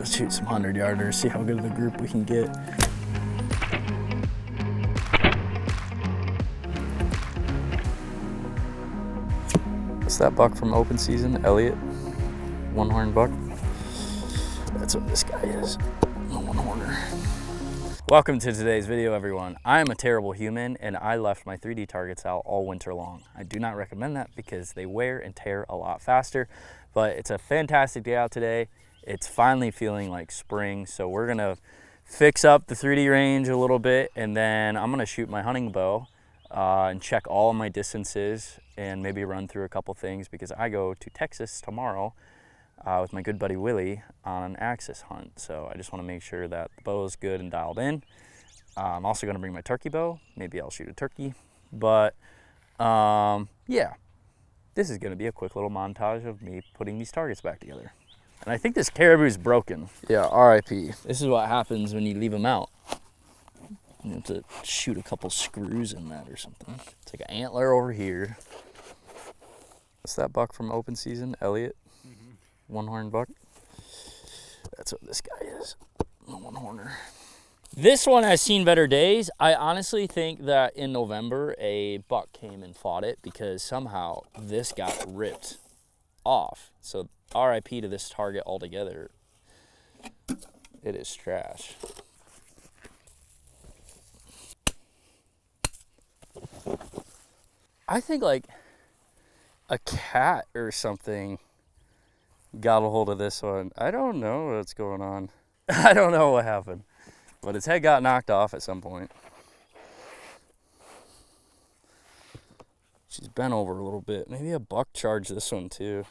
Let's shoot some 100-yarders, see how good of a group we can get. What's that buck from open season? Elliot? One-horn buck? That's what this guy is, a one-horner. Welcome to today's video, everyone. I am a terrible human and I left my 3D targets out all winter long. I do not recommend that because they wear and tear a lot faster, but it's a fantastic day out today. It's finally feeling like spring, so we're gonna fix up the 3D range a little bit, and then I'm gonna shoot my hunting bow and check all of my distances and maybe run through a couple things because I go to Texas tomorrow with my good buddy Willie on an axis hunt. So I just want to make sure that the bow is good and dialed in. I'm also going to bring my turkey bow. Maybe I'll shoot a turkey, but yeah, this is going to be a quick little montage of me putting these targets back together. And I think this caribou is broken. Yeah, RIP. This is what happens when you leave them out. You have to shoot a couple screws in that or something. It's like an antler over here. What's that buck from open season? Elliot? One-horn buck? That's what this guy is, a one-horner. This one has seen better days. I honestly think that in November, a buck came and fought it because somehow this got ripped off. So RIP to this target altogether. It is trash. I think like a cat or something got a hold of this one. I don't know what's going on. I don't know what happened, but its head got knocked off at some point. She's bent over a little bit. Maybe a buck charged this one too.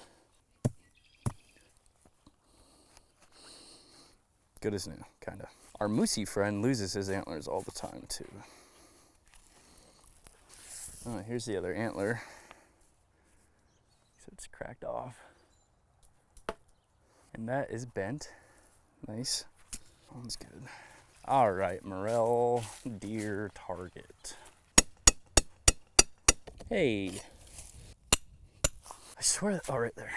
Good as new, kind of. Our moosey friend loses his antlers all the time too. Oh, here's the other antler. So it's cracked off. And that is bent. Nice. Sounds good. All right, morel deer target. Hey. I swear that, oh, right there.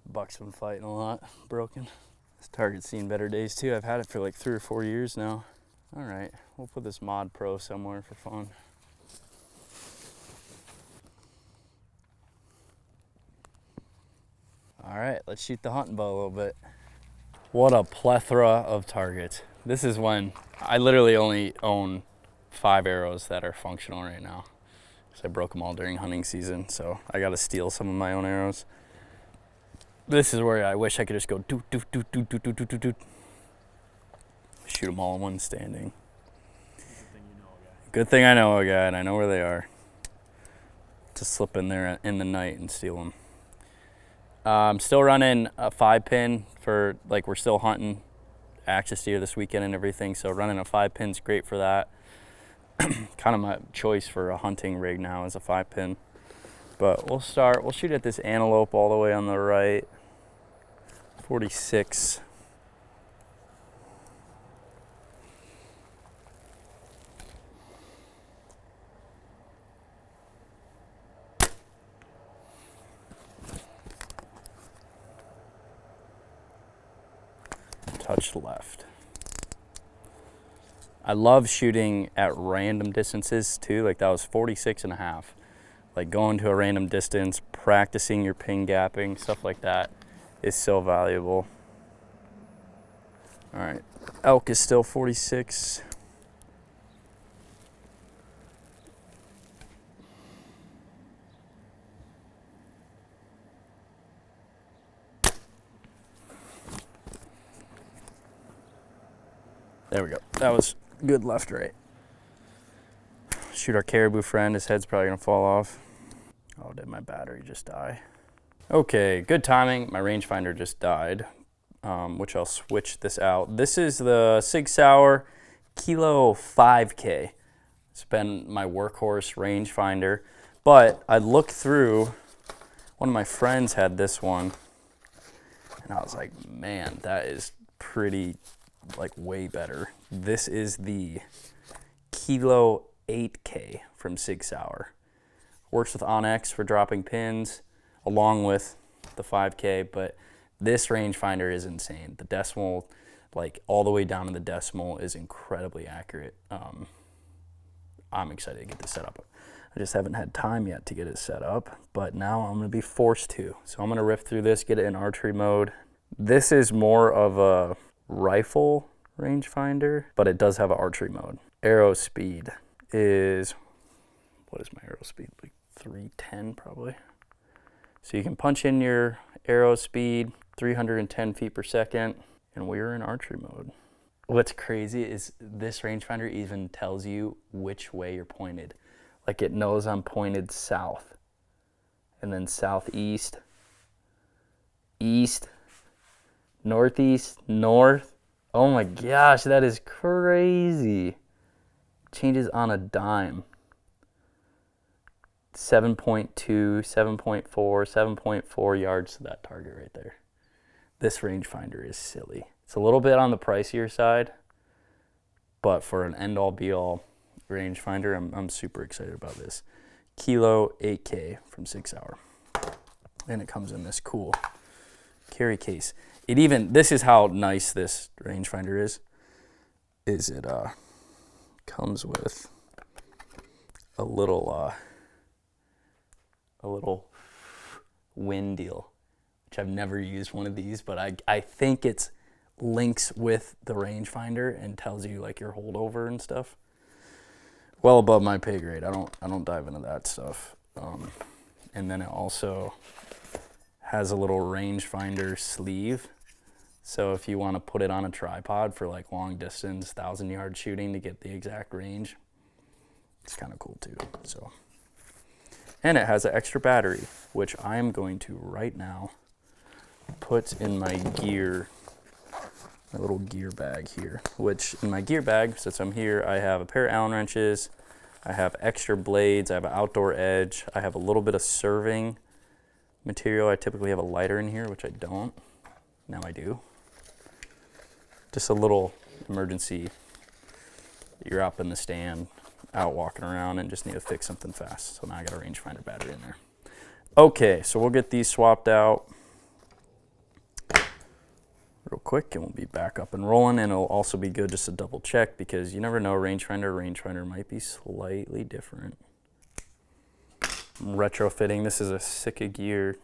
Buck's been fighting a lot, broken. This target's seen better days too. I've had it for like 3 or 4 years now. All right, we'll put this Mod Pro somewhere for fun. All right, let's shoot the hunting bow a little bit. What a plethora of targets. This is when I literally only own 5 arrows that are functional right now. So I broke them all during hunting season, so I gotta steal some of my own arrows. This is where I wish I could just go doot, doot, doot, doot, doot, doot, doot, doot. Shoot them all in one standing. Good thing I know a guy and I know where they are. To slip in there in the night and steal them. I'm still running a 5-pin for, like, we're still hunting axis deer this weekend and everything, so running a 5-pin's great for that. Kind of my choice for a hunting rig now is a 5-pin. But we'll shoot at this antelope all the way on the right. 46. Touch left. I love shooting at random distances too. Like that was 46.5. Like going to a random distance, practicing your pin gapping, stuff like that is so valuable. All right, elk is still 46. There we go. That was good left, right. Shoot our caribou friend. His head's probably gonna fall off. Oh, did my battery just die? Okay, good timing. My rangefinder just died, which I'll switch this out. This is the Sig Sauer Kilo 5K. It's been my workhorse rangefinder, but I looked through, one of my friends had this one, and I was like, man, that is pretty like way better. This is the Kilo 8K from Sig Sauer. Works with Onyx for dropping pins along with the 5K, but this rangefinder is insane. The decimal, like all the way down to the decimal, is incredibly accurate. I'm excited to get this set up. I just haven't had time yet to get it set up, but now I'm gonna be forced to. So I'm gonna riff through this, get it in archery mode. This is more of a rifle rangefinder, but it does have an archery mode. Arrow speed is, what is my arrow speed? Like 310 probably. So you can punch in your arrow speed, 310 feet per second, and we're in archery mode. What's crazy is this rangefinder even tells you which way you're pointed. Like it knows I'm pointed south, and then southeast, east, northeast, north. Oh my gosh, that is crazy. Changes on a dime. 7.2, 7.4, 7.4 yards to that target right there. This rangefinder is silly. It's a little bit on the pricier side, but for an end-all be-all rangefinder, I'm super excited about this. Kilo 8K from Sig Sauer. And it comes in this cool carry case. It even, this is how nice this rangefinder is it comes with a little wind deal, which I've never used one of these, but I think it's links with the rangefinder and tells you like your holdover and stuff. Well above my pay grade. I don't dive into that stuff. And then it also has a little rangefinder sleeve. So if you want to put it on a tripod for like long distance, 1,000-yard shooting to get the exact range, it's kind of cool too. So, and it has an extra battery, which I am going to right now put in my gear, my little gear bag here, which in my gear bag, since I'm here, I have a pair of Allen wrenches, I have extra blades, I have an outdoor edge, I have a little bit of serving material. I typically have a lighter in here, which I don't. Now I do. Just a little emergency. You're up in the stand, out walking around, and just need to fix something fast. So now I got a rangefinder battery in there. Okay, so we'll get these swapped out real quick, and we'll be back up and rolling. And it'll also be good just to double check, because you never know, rangefinder might be slightly different. I'm retrofitting. This is a Sika Gear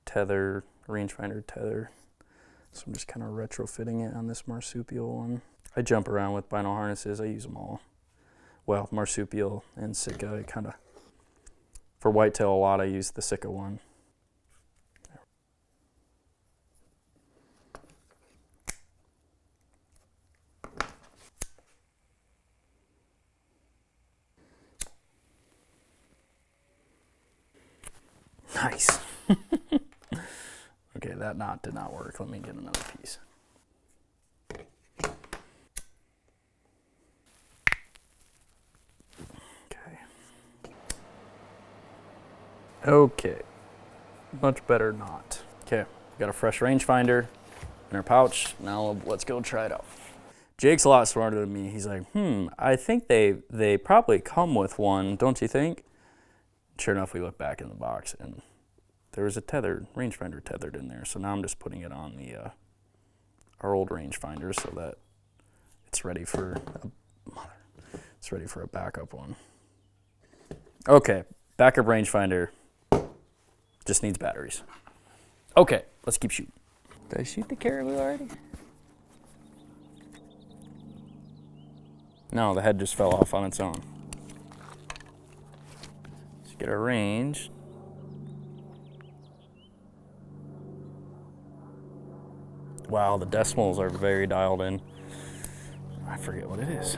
tether, rangefinder tether. So I'm just kind of retrofitting it on this marsupial one. I jump around with vinyl harnesses. I use them all. Well, marsupial and Sika, I kind of, for whitetail a lot, I use the Sika one. Nice. Okay, that knot did not work. Let me get another piece. Okay, much better knot. Okay, got a fresh rangefinder in our pouch. Now let's go try it out. Jake's a lot smarter than me. He's like, I think they probably come with one, don't you think? Sure enough, we look back in the box and there was a rangefinder tethered in there. So now I'm just putting it on the our old rangefinder so that it's ready for a backup one. Okay, backup rangefinder just needs batteries. Okay, let's keep shooting. Did I shoot the caribou already? No, the head just fell off on its own. Let's get our range. Wow, the decimals are very dialed in. I forget what it is.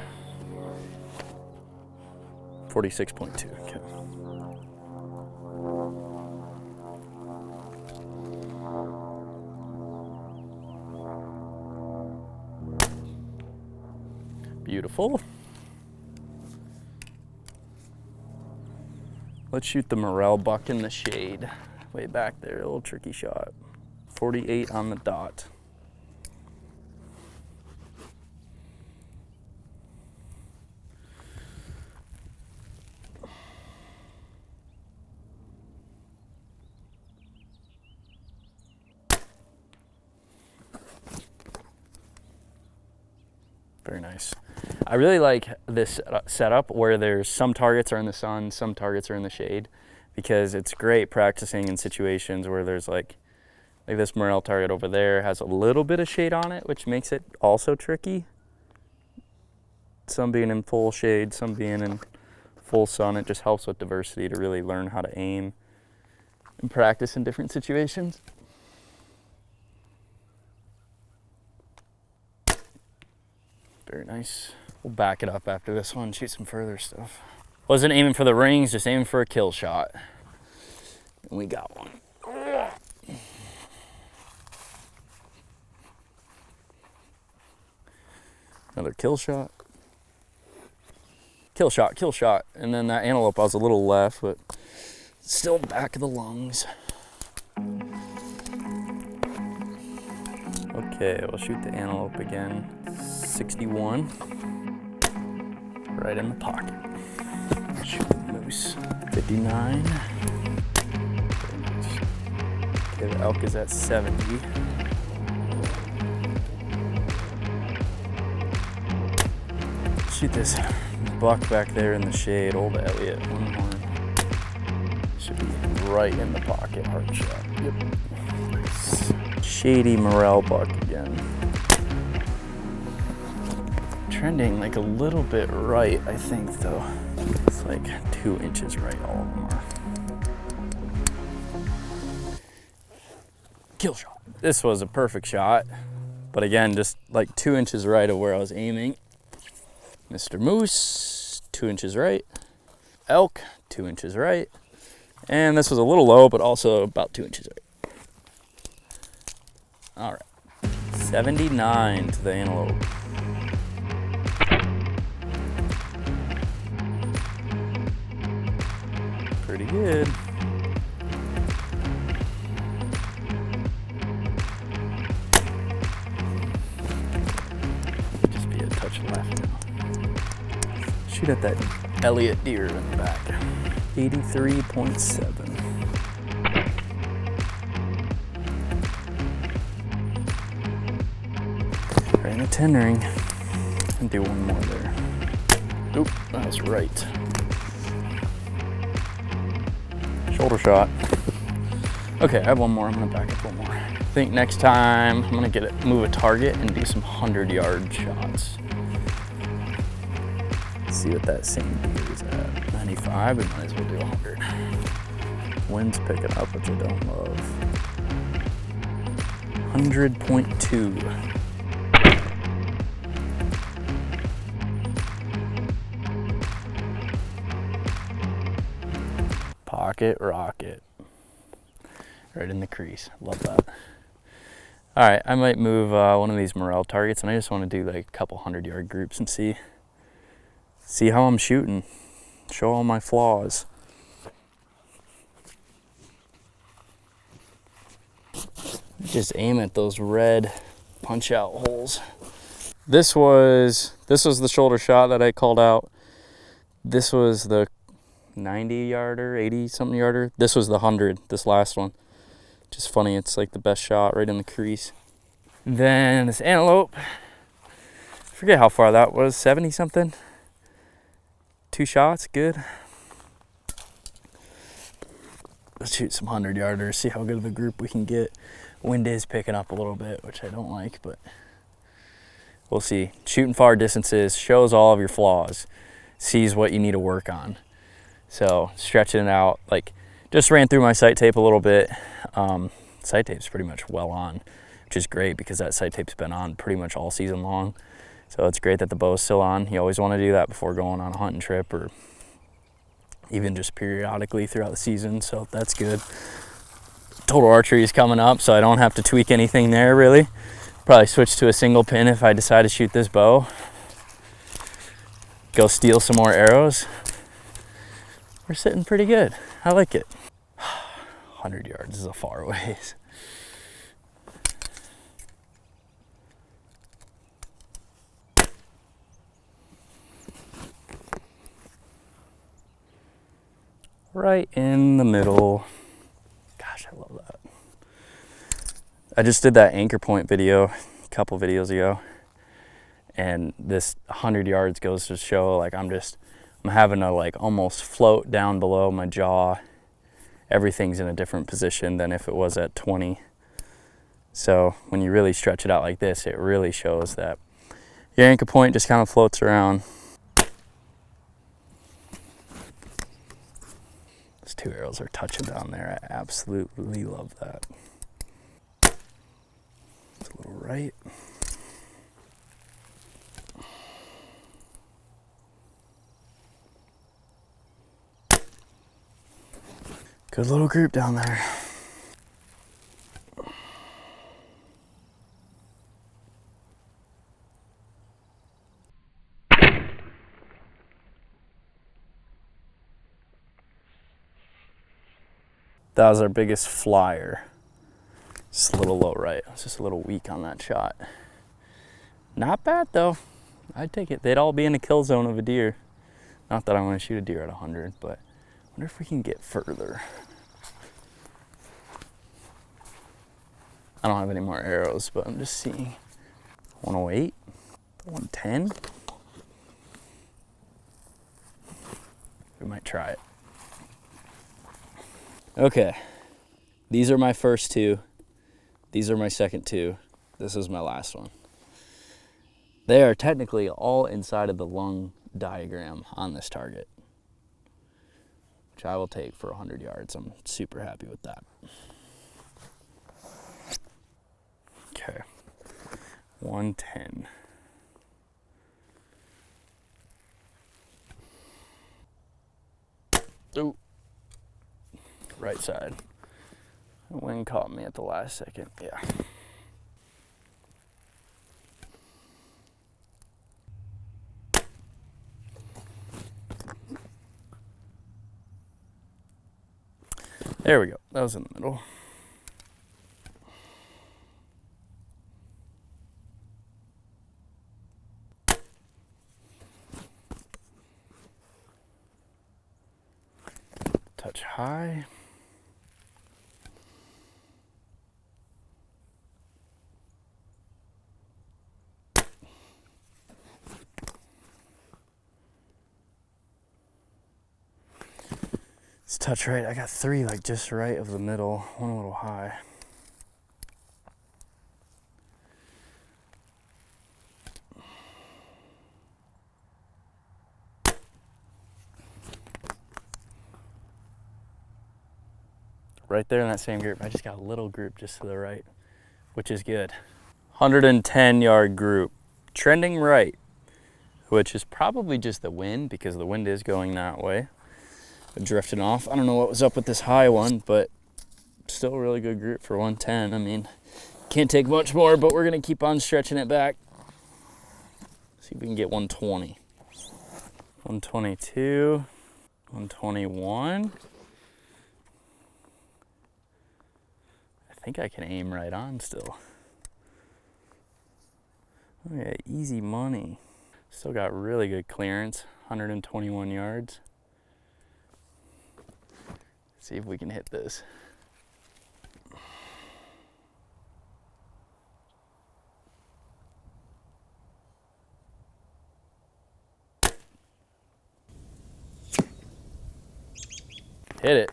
46.2, okay. Beautiful. Let's shoot the morel buck in the shade. Way back there, a little tricky shot. 48 on the dot. Very nice. I really like this setup where there's some targets are in the sun, some targets are in the shade, because it's great practicing in situations where there's like this morel target over there has a little bit of shade on it, which makes it also tricky. Some being in full shade, some being in full sun. It just helps with diversity to really learn how to aim and practice in different situations. Very nice. We'll back it up after this one, shoot some further stuff. Wasn't aiming for the rings, just aiming for a kill shot. And we got one. Another kill shot. Kill shot, kill shot. And then that antelope, I was a little left, but still back of the lungs. Okay, we'll shoot the antelope again. 61. Right in the pocket. Shoot the moose. 59. Very nice. Okay, the elk is at 70. Shoot this buck back there in the shade, old Elliot, one horn. Should be right in the pocket, hard shot. Yep. Nice. Shady morel buck again. Trending like a little bit right, I think, though. It's like 2 inches right, all of them are. Kill shot. This was a perfect shot, but again, just like 2 inches right of where I was aiming. Mr. Moose, 2 inches right. Elk, 2 inches right. And this was a little low, but also about 2 inches right. All right, 79 to the antelope. Pretty good. Just be a touch left now. Shoot at that Elliot deer in the back. 83.7. Right in the 10 ring. And do one more there. Oop, that was right. Shoulder shot. Okay, I have one more. I'm gonna back up one more. I think next time I'm gonna move a target and do some 100-yard shots. See what that same deer is at. 95, we might as well do 100. Wind's picking up, which I don't love. 100.2. Pocket rocket. Right in the crease. Love that. All right, I might move one of these morel targets, and I just want to do like a couple 100-yard groups and see how I'm shooting. Show all my flaws. Just aim at those red punch out holes. This was the shoulder shot that I called out. This was the 90-yarder, 80-something yarder. This was the 100, this last one. Just funny, it's like the best shot right in the crease. Then this antelope, I forget how far that was, 70-something. 2 shots, good. Let's shoot some 100-yarders, see how good of a group we can get. Wind is picking up a little bit, which I don't like, but we'll see. Shooting far distances shows all of your flaws, sees what you need to work on. So stretching it out, like just ran through my sight tape a little bit. Sight tape's pretty much well on, which is great because that sight tape's been on pretty much all season long. So it's great that the bow's still on. You always want to do that before going on a hunting trip or even just periodically throughout the season. So that's good. Total archery is coming up, so I don't have to tweak anything there really. Probably switch to a single pin if I decide to shoot this bow. Go steal some more arrows. We're sitting pretty good. I like it. 100 yards is a far ways. Right in the middle. Gosh, I love that. I just did that anchor point video a couple videos ago, And this 100 yards goes to show, like, I'm having to like almost float down below my jaw. Everything's in a different position than if it was at 20. So when you really stretch it out like this, it really shows that your anchor point just kind of floats around. Those 2 arrows are touching down there. I absolutely love that. It's a little right. Good little group down there. That was our biggest flyer. Just a little low right. I was just a little weak on that shot. Not bad though. I'd take it. They'd all be in a kill zone of a deer. Not that I want to shoot a deer at 100, but I wonder if we can get further. I don't have any more arrows, but I'm just seeing. 108, 110. We might try it. Okay, these are my first 2. These are my second 2. This is my last one. They are technically all inside of the lung diagram on this target, which I will take for 100 yards. I'm super happy with that. Okay, 110. Ooh. Right side. The wind caught me at the last second. Yeah. There we go. That was in the middle. Touch high. It's touch right. I got 3 like just right of the middle, 1 a little high. Right there in that same group. I just got a little group just to the right, which is good. 110 yard group, trending right, which is probably just the wind because the wind is going that way. Drifting off. I don't know what was up with this high one, but still a really good group for 110. I mean, can't take much more, but we're gonna keep on stretching it back. See if we can get 120. 122, 121. I think I can aim right on still. Oh yeah, easy money. Still got really good clearance, 121 yards. See if we can hit this. Hit it.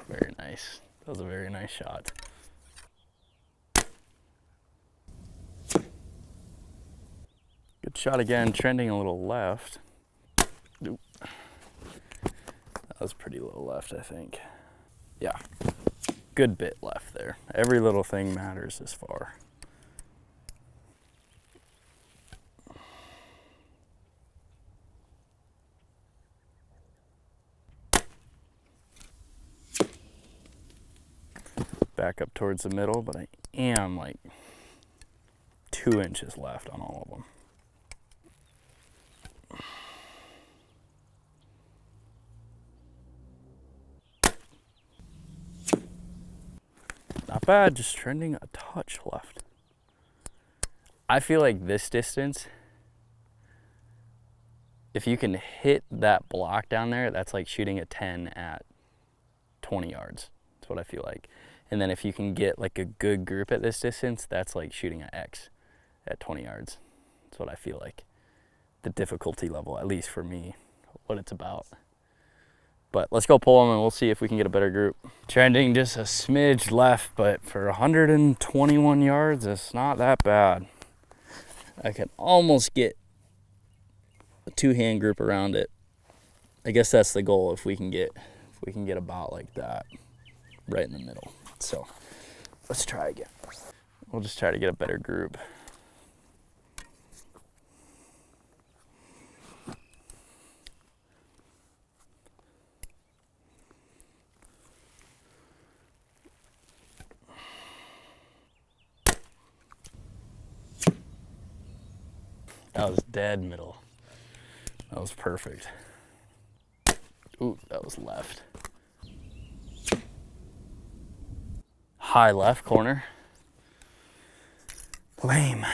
Very nice. That was a very nice shot. Good shot again, trending a little left. Oop. That was pretty low left, I think. Yeah, good bit left there. Every little thing matters this far. Back up towards the middle, but I am like 2 inches left on all of them. Not bad, just trending a touch left. I feel like this distance, if you can hit that block down there, that's like shooting a 10 at 20 yards. That's what I feel like. And then if you can get like a good group at this distance, that's like shooting an X at 20 yards. That's what I feel like. The difficulty level, at least for me, what it's about. But let's go pull them and we'll see if we can get a better group. Trending just a smidge left, but for 121 yards, it's not that bad. I can almost get a two-hand group around it. I guess that's the goal, if we can get about like that, right in the middle. So let's try again. We'll just try to get a better group. That was dead middle. That was perfect. Ooh, that was left. High left corner. Lame.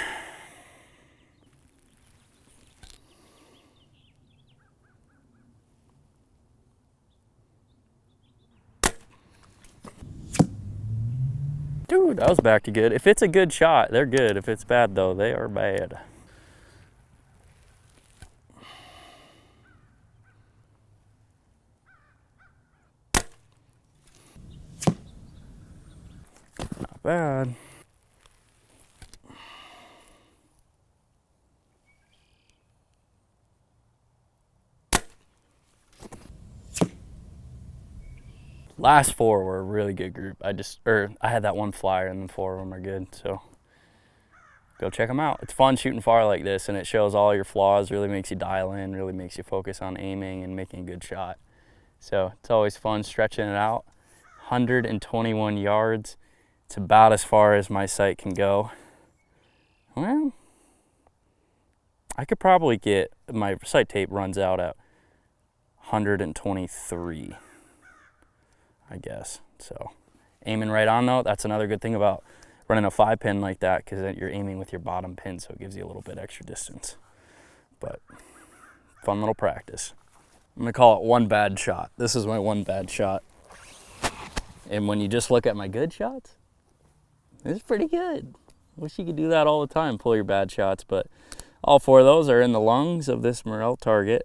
Dude, that was back to good. If it's a good shot, they're good. If it's bad though, they are bad. Not bad. Last four were a really good group. I had that one flyer and the four of them are good, so go check them out. It's fun shooting far like this, and it shows all your flaws, really makes you dial in, really makes you focus on aiming and making a good shot. So it's always fun stretching it out. 121 yards. It's about as far as my sight can go. Well, I could probably get, my sight tape runs out at 123. I guess. So aiming right on though, that's another good thing about running a 5-pin like that, because you're aiming with your bottom pin, so it gives you a little bit extra distance. But fun little practice. I'm gonna call it one bad shot. This is my one bad shot. And when you just look at my good shots, it's pretty good. Wish you could do that all the time, pull your bad shots, but all four of those are in the lungs of this morel target.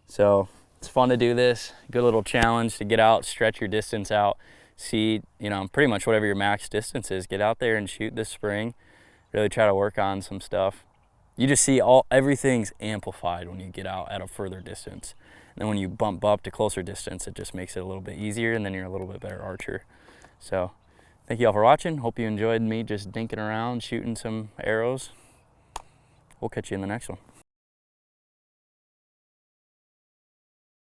So it's fun to do this, good little challenge to get out, stretch your distance out, see, you know, pretty much whatever your max distance is, get out there and shoot this spring, really try to work on some stuff. You just see everything's amplified when you get out at a further distance. And then when you bump up to closer distance, it just makes it a little bit easier, and then you're a little bit better archer. So thank you all for watching. Hope you enjoyed me just dinking around, shooting some arrows. We'll catch you in the next one.